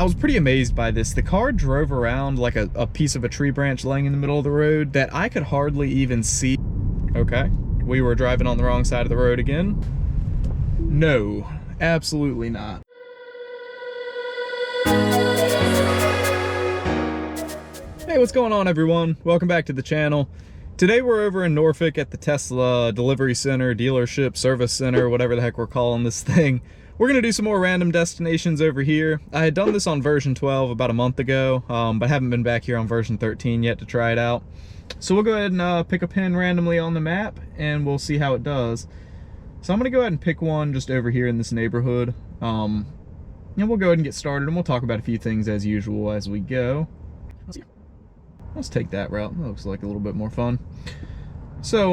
was pretty amazed by this. The car drove around like a piece of a tree branch laying in the middle of the road that I could hardly even see. Okay, we were driving on the wrong side of the road again. No, absolutely not. Hey, what's going on, everyone? Welcome back to the channel. Today we're over in Norfolk at the Tesla delivery center, dealership, service center, whatever the heck we're calling this thing. We're gonna do some more random destinations over here. I had done this on version 12 about a month ago, but haven't been back here on version 13 yet to try it out. So we'll go ahead and pick a pin randomly on the map and we'll see how it does. So I'm gonna go ahead and pick one just over here in this neighborhood. And we'll go ahead and get started and we'll talk about a few things as usual as we go. Let's take that route. That looks like a little bit more fun. So,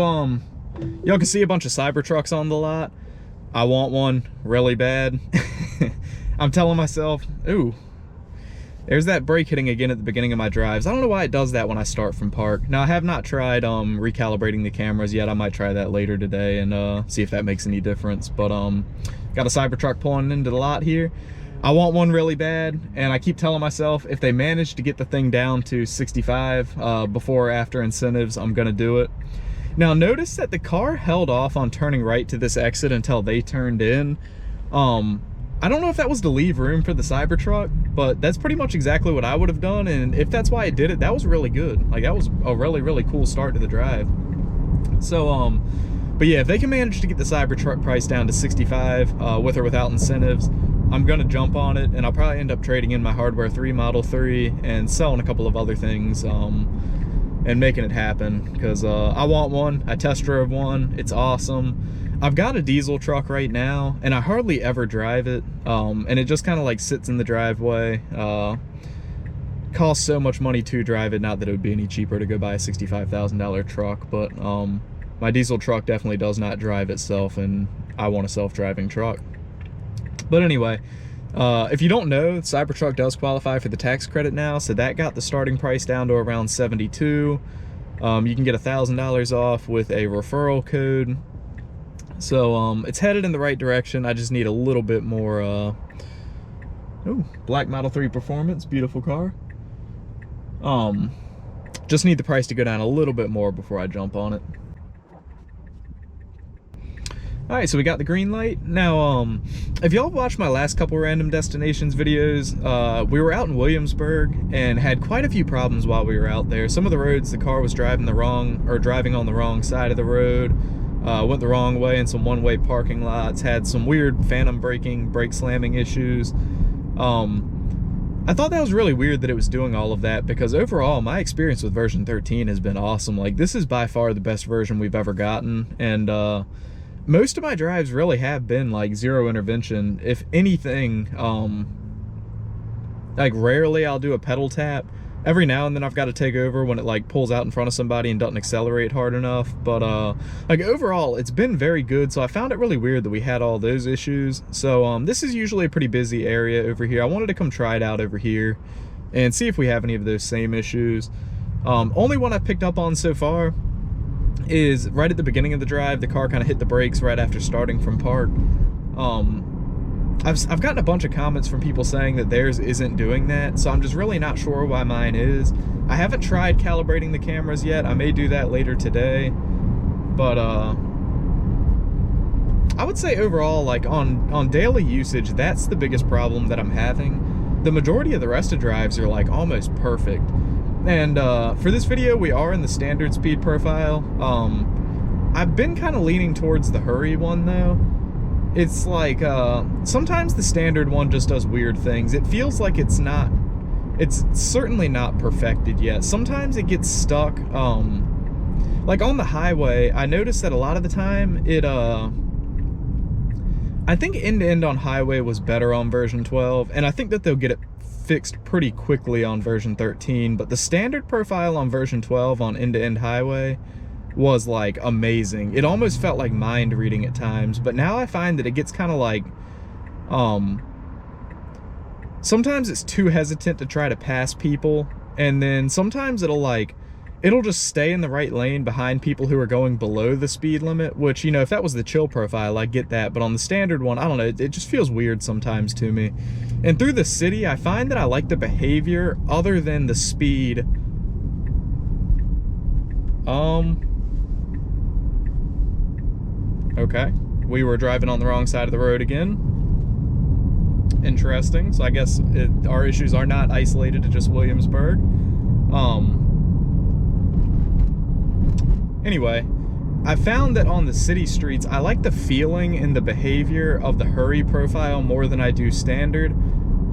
y'all can see a bunch of Cybertrucks on the lot. I want one really bad. I'm telling myself, ooh, there's that brake hitting again at the beginning of my drives. I don't know why it does that when I start from park. Now, I have not tried recalibrating the cameras yet. I might try that later today and see if that makes any difference. But got a Cybertruck pulling into the lot here. I want one really bad, and I keep telling myself if they manage to get the thing down to 65 before or after incentives, I'm gonna do it. Now notice that the car held off on turning right to this exit until they turned in. I don't know if that was to leave room for the Cybertruck, but that's pretty much exactly what I would have done, and if that's why it did it, that was really good. Like, that was a really, really cool start to the drive. So, but yeah, if they can manage to get the Cybertruck price down to 65 with or without incentives, I'm gonna jump on it, and I'll probably end up trading in my Hardware 3 Model 3 and selling a couple of other things and making it happen, because I want one. I test drove one. It's awesome. I've got a diesel truck right now, and I hardly ever drive it, and it just kind of like sits in the driveway. Costs so much money to drive it, not that it would be any cheaper to go buy a $65,000 truck, but my diesel truck definitely does not drive itself, and I want a self-driving truck. But anyway, if you don't know, the Cybertruck does qualify for the tax credit now, so that got the starting price down to around $72. You can get $1,000 off with a referral code. So it's headed in the right direction. I just need a little bit more, ooh, black Model 3 performance, beautiful car. Just need the price to go down a little bit more before I jump on it. All right, so we got the green light. Now, if y'all watched my last couple random destinations videos, we were out in Williamsburg and had quite a few problems while we were out there. Some of the roads, the car was driving on the wrong side of the road, went the wrong way in some one-way parking lots, had some weird phantom braking, brake slamming issues. I thought that was really weird that it was doing all of that, because overall, my experience with version 13 has been awesome. Like, this is by far the best version we've ever gotten, and most of my drives really have been like zero intervention. If anything, like rarely I'll do a pedal tap. Every now and then I've got to take over when it like pulls out in front of somebody and doesn't accelerate hard enough. But like overall, it's been very good. So I found it really weird that we had all those issues. So this is usually a pretty busy area over here. I wanted to come try it out over here and see if we have any of those same issues. Only one I picked up on so far is right at the beginning of the drive. The car kind of hit the brakes right after starting from park. I've gotten a bunch of comments from people saying that theirs isn't doing that, so I'm just really not sure why mine is. I haven't tried calibrating the cameras yet. I may do that later today, but I would say overall, like on daily usage, that's the biggest problem that I'm having. The majority of the rest of drives are like almost perfect. And for this video, we are in the standard speed profile. I've been kind of leaning towards the hurry one though. It's like, sometimes the standard one just does weird things. It feels like it's certainly not perfected yet. Sometimes it gets stuck. Like on the highway, I noticed that a lot of the time I think end-to-end on highway was better on version 12, and I think that they'll get it fixed pretty quickly on version 13, but the standard profile on version 12 on end-to-end highway was like amazing. It almost felt like mind reading at times, but now I find that it gets kind of like sometimes it's too hesitant to try to pass people, and then sometimes it'll just stay in the right lane behind people who are going below the speed limit, which, you know, if that was the chill profile, I get that, but on the standard one, I don't know, it just feels weird sometimes to me. And through the city, I find that I like the behavior other than the speed. Okay. We were driving on the wrong side of the road again. Interesting. So I guess our issues are not isolated to just Williamsburg. Anyway, I found that on the city streets, I like the feeling and the behavior of the hurry profile more than I do standard.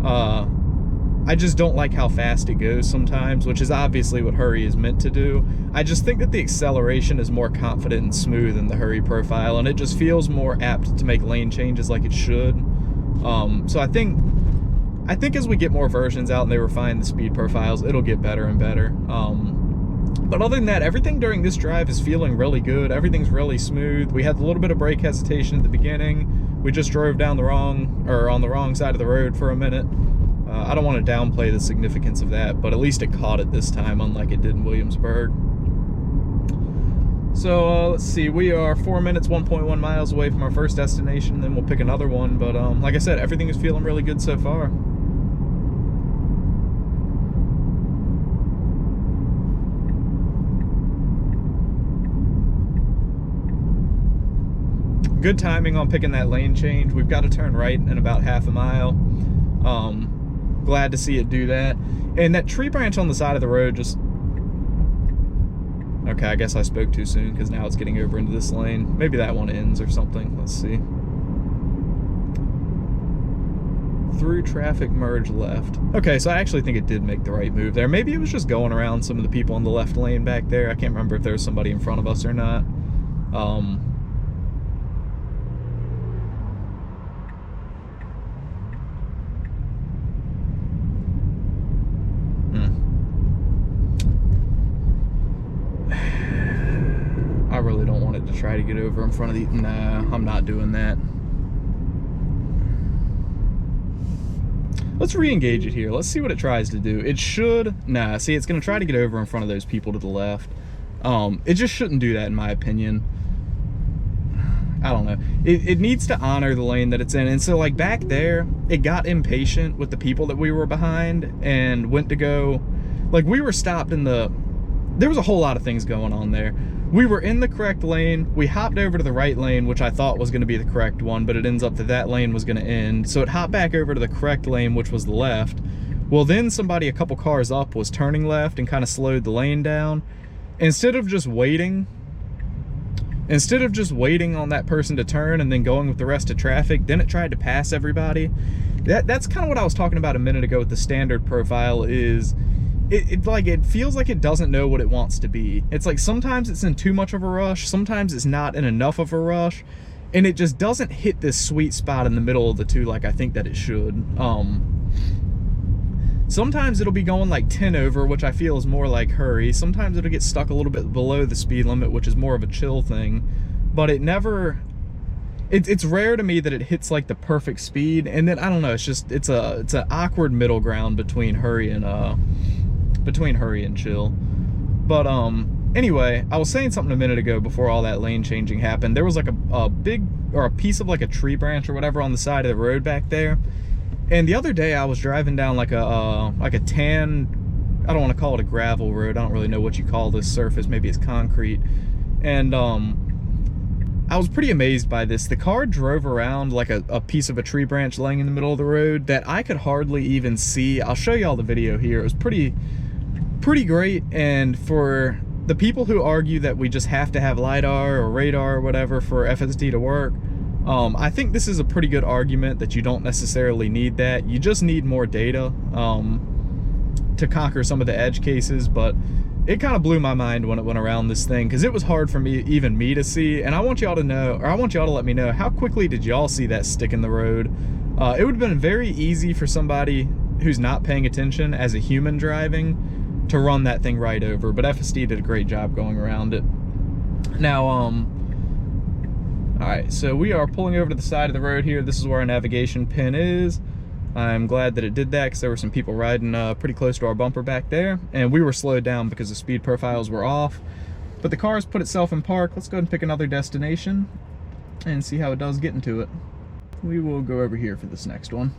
I just don't like how fast it goes sometimes, which is obviously what hurry is meant to do. I just think that the acceleration is more confident and smooth in the hurry profile, and it just feels more apt to make lane changes like it should. So I think as we get more versions out and they refine the speed profiles, it'll get better and better. But other than that, everything during this drive is feeling really good. Everything's really smooth. We had a little bit of brake hesitation at the beginning. We just drove down on the wrong side of the road for a minute. I don't want to downplay the significance of that, but at least it caught it this time, unlike it did in Williamsburg. So let's see, we are 4 minutes, 1.1 miles away from our first destination, then we'll pick another one. But like I said, everything is feeling really good so far. Good timing on picking that lane change. We've got to turn right in about half a mile. Glad to see it do that. And that tree branch on the side of the road just... Okay, I guess I spoke too soon because now it's getting over into this lane. Maybe that one ends or something. Let's see. Through traffic, merge left. Okay, so I actually think it did make the right move there. Maybe it was just going around some of the people in the left lane back there. I can't remember if there was somebody in front of us or not. I really don't want it to try to get over in front of the... Nah, I'm not doing that. Let's re-engage it here. Let's see what it tries to do. It should... Nah, see, it's going to try to get over in front of those people to the left. It just shouldn't do that, in my opinion. I don't know. It needs to honor the lane that it's in. And so, like, back there, it got impatient with the people that we were behind and went to go... Like, we were stopped in the... There was a whole lot of things going on there. We were in the correct lane. We hopped over to the right lane, which I thought was going to be the correct one, but it ends up that lane was going to end. So it hopped back over to the correct lane, which was the left. Well, then somebody a couple cars up was turning left and kind of slowed the lane down. Instead of just waiting on that person to turn and then going with the rest of traffic, then it tried to pass everybody. That's kind of what I was talking about a minute ago with the standard profile is... It feels like it doesn't know what it wants to be. It's like sometimes it's in too much of a rush, sometimes it's not in enough of a rush, and it just doesn't hit this sweet spot in the middle of the two like I think that it should. Sometimes it'll be going like 10 over, which I feel is more like hurry. Sometimes it'll get stuck a little bit below the speed limit, which is more of a chill thing. But it never... It's rare to me that it hits like the perfect speed, and then I don't know, it's an awkward middle ground between hurry and chill. But anyway, I was saying something a minute ago before all that lane changing happened. There was like a big, or a piece of like a tree branch or whatever on the side of the road back there. And the other day I was driving down like a tan, I don't want to call it a gravel road, I don't really know what you call this surface, maybe it's concrete. And I was pretty amazed by this. The car drove around like a piece of a tree branch laying in the middle of the road that I could hardly even see. I'll show you all the video here. It was pretty great. And for the people who argue that we just have to have LiDAR or radar or whatever for FSD to work, I think this is a pretty good argument that you don't necessarily need that. You just need more data to conquer some of the edge cases. But it kind of blew my mind when it went around this thing, because it was hard for even me to see. And I want y'all to know, or I want y'all to let me know, how quickly did y'all see that stick in the road? It would have been very easy for somebody who's not paying attention as a human driving to run that thing right over, but FSD did a great job going around it. Now, alright, so we are pulling over to the side of the road here. This is where our navigation pin is. I'm glad that it did that because there were some people riding pretty close to our bumper back there, and we were slowed down because the speed profiles were off. But the car's put itself in park. Let's go ahead and pick another destination and see how it does getting to it. We will go over here for this next one.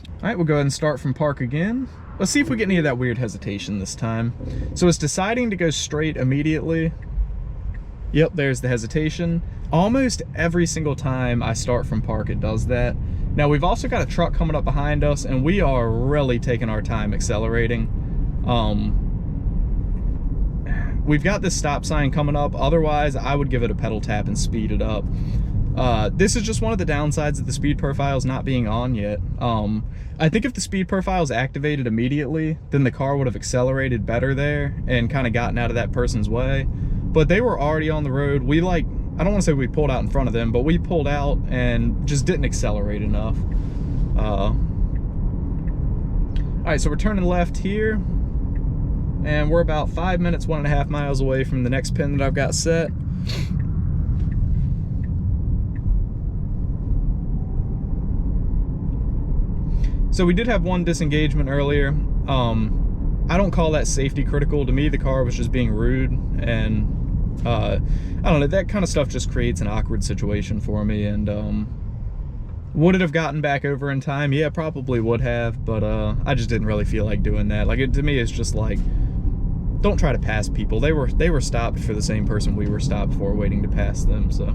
All right, we'll go ahead and start from park again. Let's see if we get any of that weird hesitation this time. So it's deciding to go straight immediately. Yep, there's the hesitation. Almost every single time I start from park, it does that. Now we've also got a truck coming up behind us, and we are really taking our time accelerating. We've got this stop sign coming up. Otherwise, I would give it a pedal tap and speed it up. This is just one of the downsides of the speed profiles not being on yet. I think if the speed profile is activated immediately, then the car would have accelerated better there and kind of gotten out of that person's way. But they were already on the road. We I don't want to say we pulled out in front of them, but we pulled out and just didn't accelerate enough. All right, so we're turning left here, and we're about 5 minutes, 1.5 miles away from the next pin that I've got set. So we did have one disengagement earlier. I don't call that safety critical. To me, the car was just being rude, and I don't know, that kind of stuff just creates an awkward situation for me. And would it have gotten back over in time? Yeah, probably would have, but I just didn't really feel like doing that. Like, to me, it's just like, don't try to pass people. They were stopped for the same person we were stopped for, waiting to pass them. So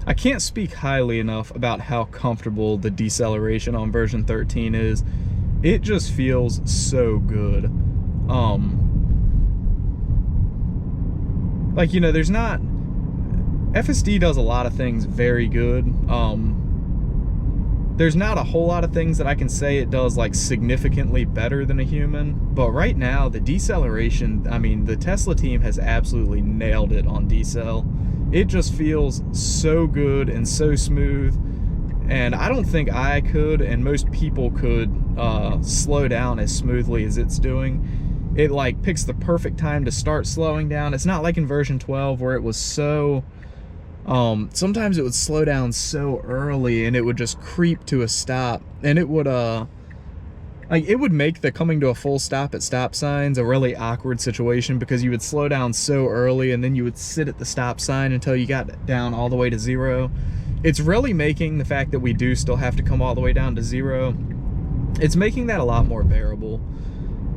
I can't speak highly enough about how comfortable the deceleration on version 13 is. It just feels so good. Like, you know, there's not... FSD does a lot of things very good. There's not a whole lot of things that I can say it does, like, significantly better than a human. But right now, the deceleration, I mean, the Tesla team has absolutely nailed it on decel. It just feels so good and so smooth, and I don't think I could, and most people could, slow down as smoothly as it's doing. It like picks the perfect time to start slowing down. It's not like in version 12 where it was so, sometimes it would slow down so early and it would just creep to a stop, and it would, like, it would make the coming to a full stop at stop signs a really awkward situation, because you would slow down so early and then you would sit at the stop sign until you got down all the way to 0. It's really making the fact that we do still have to come all the way down to 0, it's making that a lot more bearable.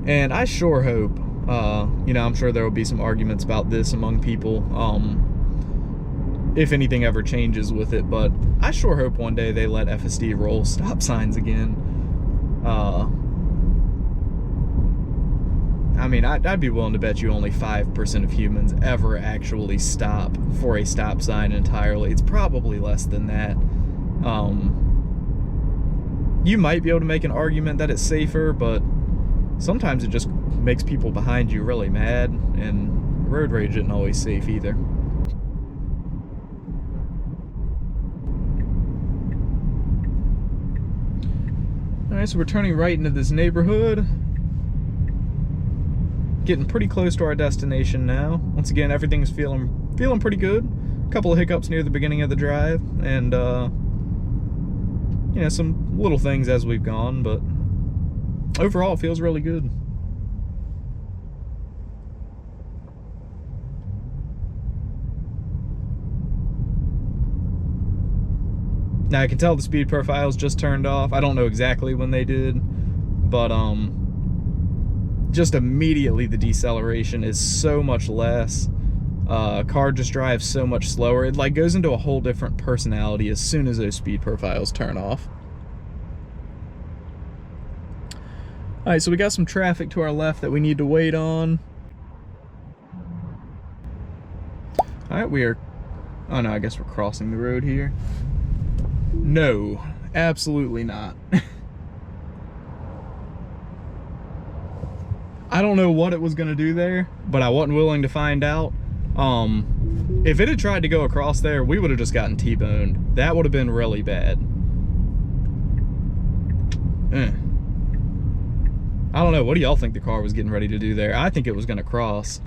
And I sure hope, you know, I'm sure there will be some arguments about this among people, if anything ever changes with it, but I sure hope one day they let FSD roll stop signs again. I mean, I'd be willing to bet you only 5% of humans ever actually stop for a stop sign entirely. It's probably less than that. You might be able to make an argument that it's safer, but sometimes it just makes people behind you really mad, and road rage isn't always safe either. Alright, so we're turning right into this neighborhood. Getting pretty close to our destination now. Once again, everything's feeling pretty good. A couple of hiccups near the beginning of the drive, and you know, some little things as we've gone, but overall it feels really good. Now I can tell the speed profiles just turned off. I don't know exactly when they did, but just immediately the deceleration is so much less. Car just drives so much slower. It like goes into a whole different personality as soon as those speed profiles turn off. All right, so we got some traffic to our left that we need to wait on. All right, we are, oh no, I guess we're crossing the road here. No, absolutely not. I don't know what it was gonna do there, but I wasn't willing to find out. If it had tried to go across there, we would have just gotten T-boned. That would have been really bad. I don't know, what do y'all think the car was getting ready to do there? I think it was gonna cross.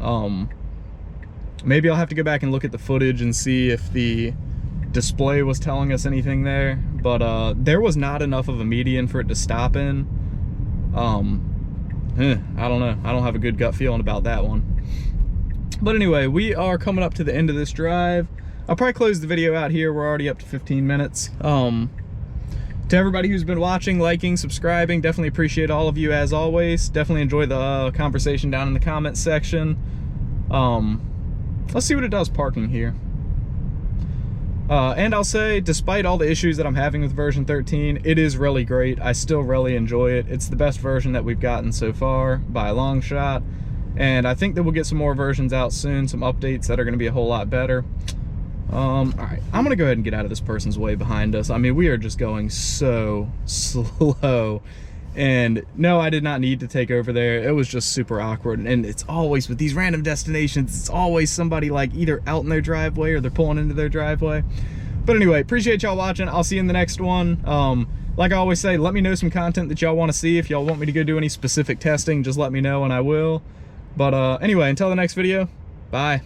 Maybe I'll have to go back and look at the footage and see if the display was telling us anything there, but there was not enough of a median for it to stop in. I don't know. I don't have a good gut feeling about that one. But anyway, we are coming up to the end of this drive. I'll probably close the video out here. We're already up to 15 minutes. To everybody who's been watching, liking, subscribing, definitely appreciate all of you as always. Definitely enjoy the conversation down in the comments section. Let's see what it does parking here. And I'll say, despite all the issues that I'm having with version 13, it is really great. I still really enjoy it. It's the best version that we've gotten so far by a long shot. And I think that we'll get some more versions out soon, some updates that are going to be a whole lot better. All right, I'm gonna go ahead and get out of this person's way behind us. I mean, we are just going so slow. And no, I did not need to take over there. It was just super awkward. And it's always with these random destinations, it's always somebody like either out in their driveway or they're pulling into their driveway. But anyway, appreciate y'all watching. I'll see you in the next one. Like I always say, let me know some content that y'all want to see. If y'all want me to go do any specific testing, just let me know and I will. But anyway, until the next video, bye.